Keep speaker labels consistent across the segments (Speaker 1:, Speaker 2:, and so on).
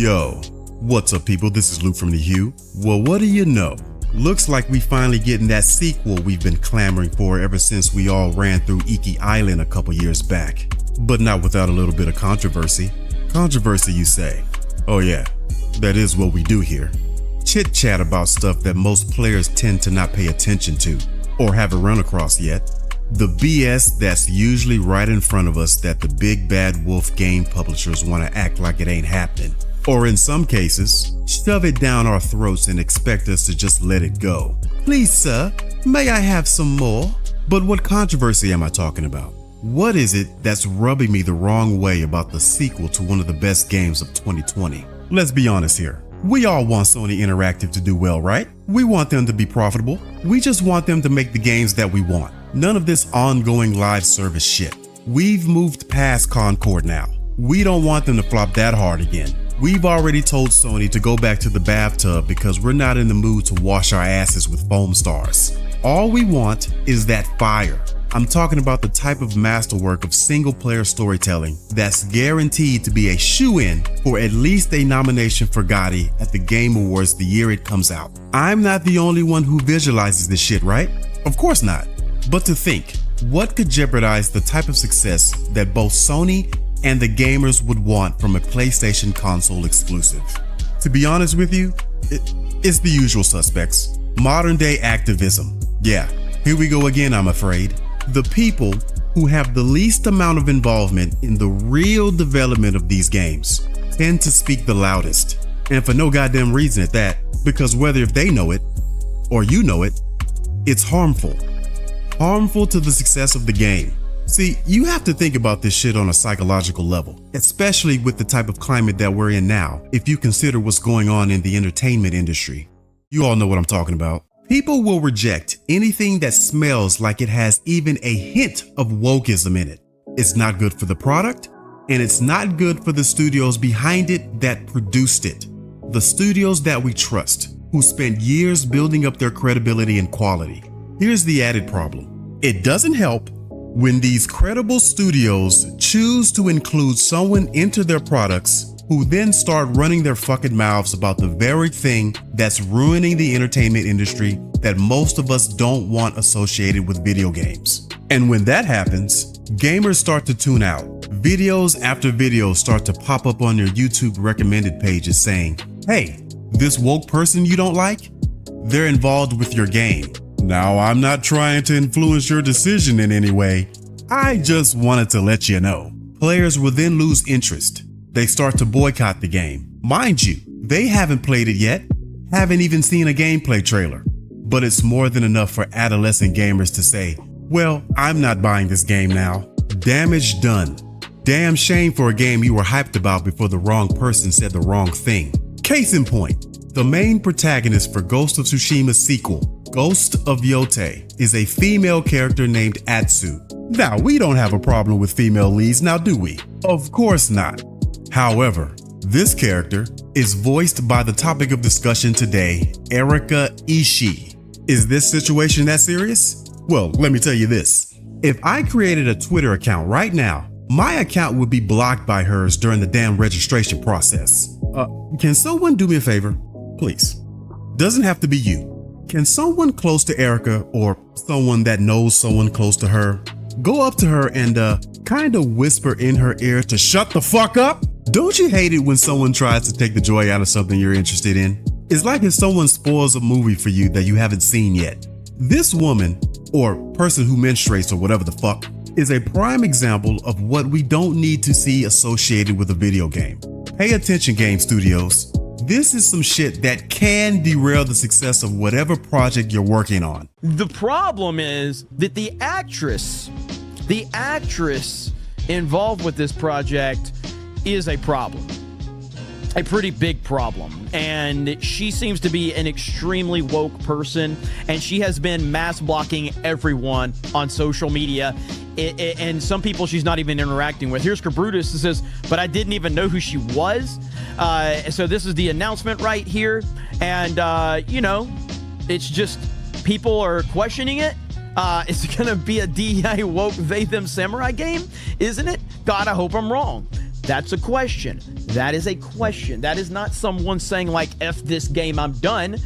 Speaker 1: Yo, what's up people, this is Luke from The Hue. Well, what do you know? Looks like we finally getting that sequel we've been clamoring for ever since we all ran through Iki Island a couple years back. But not without a little bit of controversy. Controversy, you say? Oh yeah, that is what we do here. Chit chat about stuff that most players tend to not pay attention to, or haven't run across yet. The BS that's usually right in front of us that the big bad wolf game publishers want to act like it ain't happening. Or in some cases, shove it down our throats and expect us to just let it go. Please sir, may I have some more? But what controversy am I talking about? What is it that's rubbing me the wrong way about the sequel to one of the best games of 2020? Let's be honest here. We all want Sony Interactive to do well, right? We want them to be profitable. We just want them to make the games that we want. None of this ongoing live service shit. We've moved past Concord now. We don't want them to flop that hard again. We've already told Sony to go back to the bathtub because we're not in the mood to wash our asses with foam stars. All we want is that fire. I'm talking about the type of masterwork of single-player storytelling that's guaranteed to be a shoo-in for at least a nomination for GOTY at the Game Awards the year it comes out. I'm not the only one who visualizes this shit, right? Of course not. But to think, what could jeopardize the type of success that both Sony and the gamers would want from a PlayStation console exclusive? To be honest with you, it's the usual suspects. Modern day activism. Yeah, here we go again, I'm afraid. The people who have the least amount of involvement in the real development of these games tend to speak the loudest. And for no goddamn reason at that, because whether if they know it or you know it, it's harmful. Harmful to the success of the game. See, you have to think about this shit on a psychological level, especially with the type of climate that we're in now, if you consider what's going on in the entertainment industry. You all know what I'm talking about. People will reject anything that smells like it has even a hint of wokeism in it. It's not good for the product, and it's not good for the studios behind it that produced it. The studios that we trust, who spent years building up their credibility and quality. Here's the added problem. It doesn't help when these credible studios choose to include someone into their products who then start running their fucking mouths about the very thing that's ruining the entertainment industry that most of us don't want associated with video games. And when that happens, gamers start to tune out. Videos after videos start to pop up on your YouTube recommended pages saying, hey, this woke person you don't like? They're involved with your game. Now, I'm not trying to influence your decision in any way. I just wanted to let you know. Players will then lose interest. They start to boycott the game. Mind you, they haven't played it yet, haven't even seen a gameplay trailer. But it's more than enough for adolescent gamers to say, well, I'm not buying this game now. Damage done. Damn shame for a game you were hyped about before the wrong person said the wrong thing. Case in point, the main protagonist for Ghost of Tsushima's sequel, Ghost of Yotei, is a female character named Atsu. Now, we don't have a problem with female leads, now do we? Of course not. However, this character is voiced by the topic of discussion today, Erika Ishii. Is this situation that serious? Well, let me tell you this. If I created a Twitter account right now, my account would be blocked by hers during the damn registration process. Can someone do me a favor? Please. Doesn't have to be you. Can someone close to Erika or someone that knows someone close to her go up to her and kind of whisper in her ear to shut the fuck up? Don't you hate it when someone tries to take the joy out of something you're interested in? It's like if someone spoils a movie for you that you haven't seen yet. This woman, or person who menstruates or whatever the fuck, is a prime example of what we don't need to see associated with a video game. Pay attention, game studios. This is some shit that can derail the success of whatever project you're working on.
Speaker 2: The problem is that the actress involved with this project is a problem. A pretty big problem. And she seems to be an extremely woke person, and she has been mass blocking everyone on social media. And some people she's not even interacting with. Here's Cabrutus who says, but I didn't even know who she was. So this is the announcement right here. And, you know, it's just people are questioning it. It's going to be a DEI woke they them samurai game, isn't it? God, I hope I'm wrong. That's a question. That is a question. That is not someone saying like, F this game, I'm done.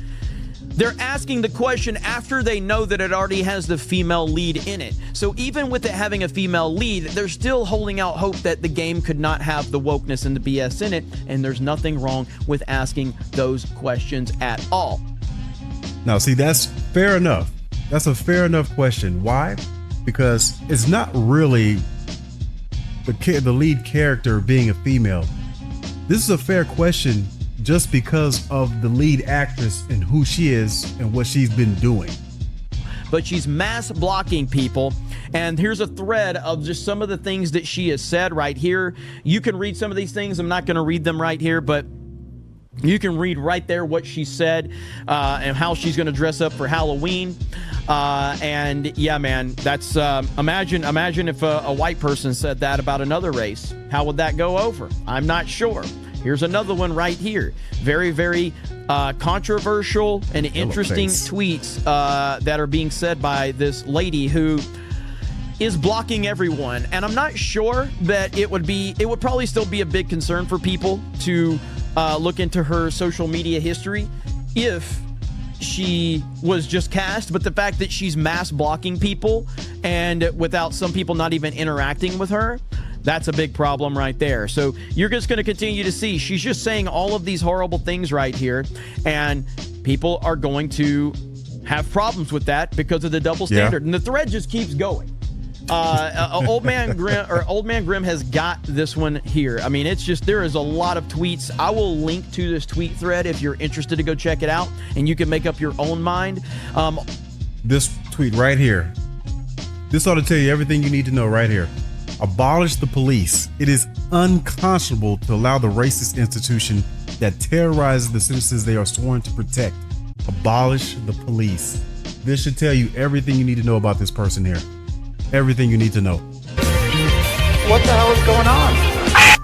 Speaker 2: They're asking the question after they know that it already has the female lead in it. So even with it having a female lead, they're still holding out hope that the game could not have the wokeness and the BS in it, and there's nothing wrong with asking those questions at all.
Speaker 1: Now, see, that's fair enough. That's a fair enough question. Why? Because it's not really the lead character being a female. This is a fair question just because of the lead actress and who she is and what she's been doing.
Speaker 2: But she's mass blocking people. And here's a thread of just some of the things that she has said right here. You can read some of these things. I'm not going to read them right here, but you can read right there what she said and how she's going to dress up for Halloween. And yeah, man, that's imagine if a white person said that about another race. How would that go over? I'm not sure. Here's another one right here. Very, very controversial and interesting tweets that are being said by this lady who is blocking everyone. And I'm not sure that it would probably still be a big concern for people to look into her social media history if she was just cast, but the fact that she's mass blocking people and without some people not even interacting with her, that's a big problem right there. So you're just going to continue to see she's just saying all of these horrible things right here, and people are going to have problems with that because of the double standard. And the thread just keeps going. Old Man Grim has got this one here. I mean, it's just, there is a lot of tweets. I will link to this tweet thread if you're interested to go check it out, and you can make up your own mind.
Speaker 1: This tweet right here, this ought to tell you everything you need to know right here. Abolish the police. It is unconscionable to allow the racist institution that terrorizes the citizens they are sworn to protect. Abolish the police. This should tell you everything you need to know about this person here. Everything you need to know.
Speaker 3: What the hell is going on?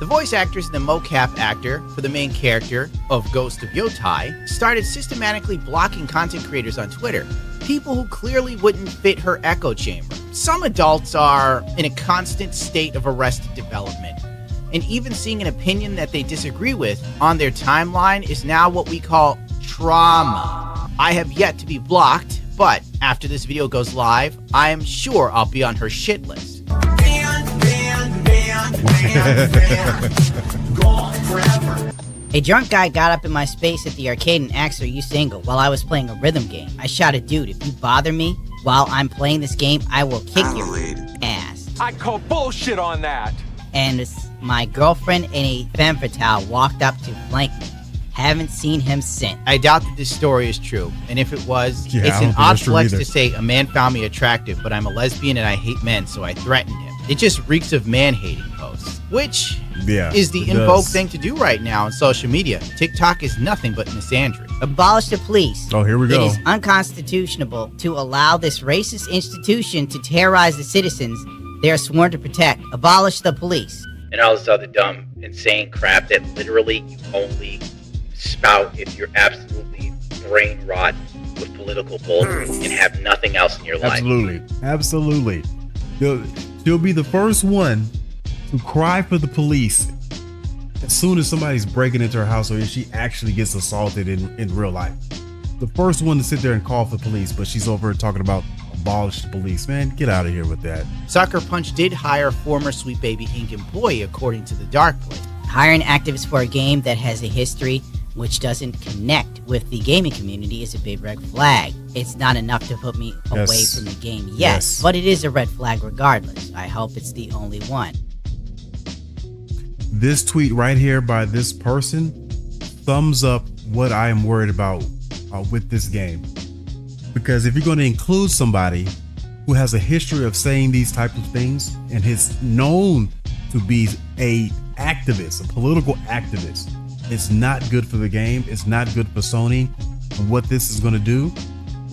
Speaker 3: The voice actress and the mocap actor for the main character of Ghost of Yotei started systematically blocking content creators on Twitter. People who clearly wouldn't fit her echo chamber. Some adults are in a constant state of arrested development, and even seeing an opinion that they disagree with on their timeline is now what we call trauma. I have yet to be blocked, but after this video goes live, I am sure I'll be on her shit list.
Speaker 4: Gone forever.
Speaker 5: A drunk guy got up in my space at the arcade and asked, "Are you single?" while I was playing a rhythm game. I shouted, "Dude, if you bother me while I'm playing this game, I will kick your ass."
Speaker 4: I call bullshit on that.
Speaker 5: And my girlfriend and a femme fatale walked up to flank me. Haven't seen him since.
Speaker 3: I doubt that this story is true, and if it was,
Speaker 1: Yeah,
Speaker 3: it's
Speaker 1: I don't
Speaker 3: an
Speaker 1: think
Speaker 3: odd
Speaker 1: that's true
Speaker 3: flex
Speaker 1: either.
Speaker 3: to say a man found me attractive, but I'm a lesbian and I hate men, so I threatened him. It just reeks of man-hating posts, which is the in vogue thing to do right now on social media. TikTok is nothing but misandry.
Speaker 5: Abolish the police.
Speaker 1: Oh, here we go.
Speaker 5: It is unconstitutional to allow this racist institution to terrorize the citizens they are sworn to protect. Abolish the police.
Speaker 3: And all this other dumb, insane crap that literally you only spout if you're absolutely brain rotten with political bullshit and have nothing else in your life.
Speaker 1: Absolutely. She'll be the first one to cry for the police as soon as somebody's breaking into her house or if she actually gets assaulted in real life. The first one to sit there and call for the police, but she's over here talking about abolish the police. Man, get out of here with that.
Speaker 3: Sucker Punch did hire former Sweet Baby Inc. employee, according to the Dark Place.
Speaker 5: Hiring activists for a game that has a history which doesn't connect with the gaming community is a big red flag. It's not enough to put me away from the game yet, but it is a red flag regardless. I hope it's the only one.
Speaker 1: This tweet right here by this person thumbs up what I am worried about with this game. Because if you're going to include somebody who has a history of saying these types of things and is known to be a activist, a political activist, it's not good for the game. It's not good for Sony. And what this is going to do,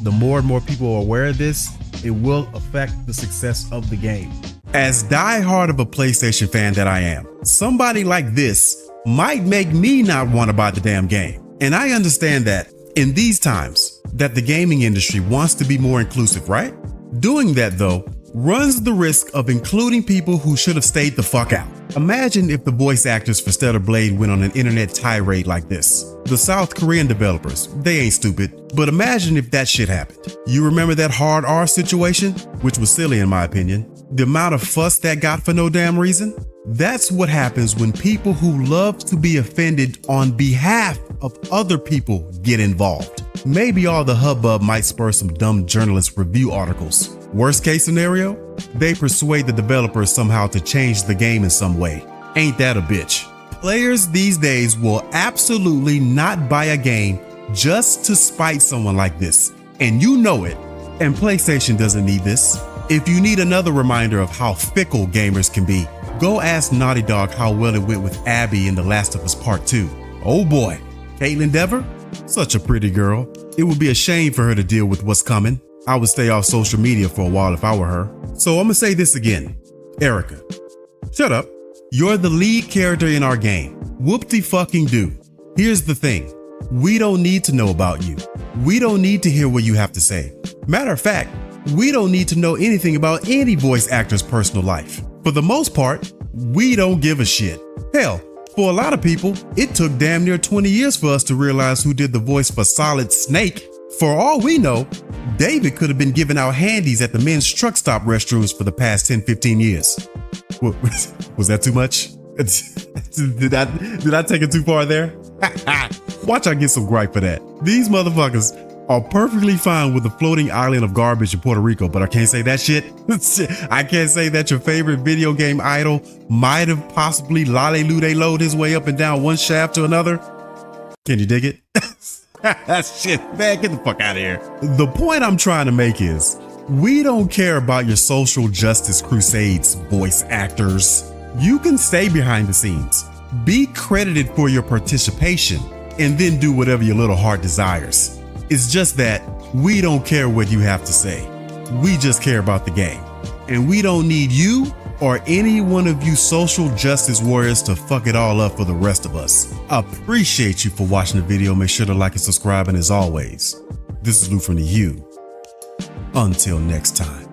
Speaker 1: the more and more people are aware of this, it will affect the success of the game. As diehard of a PlayStation fan that I am, somebody like this might make me not want to buy the damn game. And I understand that in these times that the gaming industry wants to be more inclusive, right? Doing that though runs the risk of including people who should have stayed the fuck out. Imagine if the voice actors for Stellar Blade went on an internet tirade like this. The South Korean developers, they ain't stupid, but imagine if that shit happened. You remember that hard R situation? Which was silly in my opinion. The amount of fuss that got for no damn reason? That's what happens when people who love to be offended on behalf of other people get involved. Maybe all the hubbub might spur some dumb journalist review articles. Worst case scenario, they persuade the developers somehow to change the game in some way. Ain't that a bitch? Players these days will absolutely not buy a game just to spite someone like this. And you know it. And PlayStation doesn't need this. If you need another reminder of how fickle gamers can be, go ask Naughty Dog how well it went with Abby in The Last of Us Part 2. Oh boy, Caitlin Dever? Such a pretty girl. It would be a shame for her to deal with what's coming. I would stay off social media for a while if I were her. So I'm gonna say this again. Erica, shut up. You're the lead character in our game. Whoop-de-fucking-do. Here's the thing. We don't need to know about you. We don't need to hear what you have to say. Matter of fact, we don't need to know anything about any voice actor's personal life. For the most part, we don't give a shit. Hell, for a lot of people, it took damn near 20 years for us to realize who did the voice for Solid Snake. For all we know, David could have been giving out handies at the men's truck stop restrooms for the past 10-15 years. Was that too much? Did I take it too far there? Watch I get some gripe for that. These motherfuckers are perfectly fine with the floating island of garbage in Puerto Rico, but I can't say that shit. I can't say that your favorite video game idol might have possibly lolly-lude-load his way up and down one shaft to another. Can you dig it? Shit, man, get the fuck out of here. The point I'm trying to make is, we don't care about your social justice crusades, voice actors. You can stay behind the scenes, be credited for your participation, and then do whatever your little heart desires. It's just that we don't care what you have to say. We just care about the game. And we don't need you or any one of you social justice warriors to fuck it all up for the rest of us. Appreciate you for watching the video. Make sure to like and subscribe. And as always, this is Lou from the U. Until next time.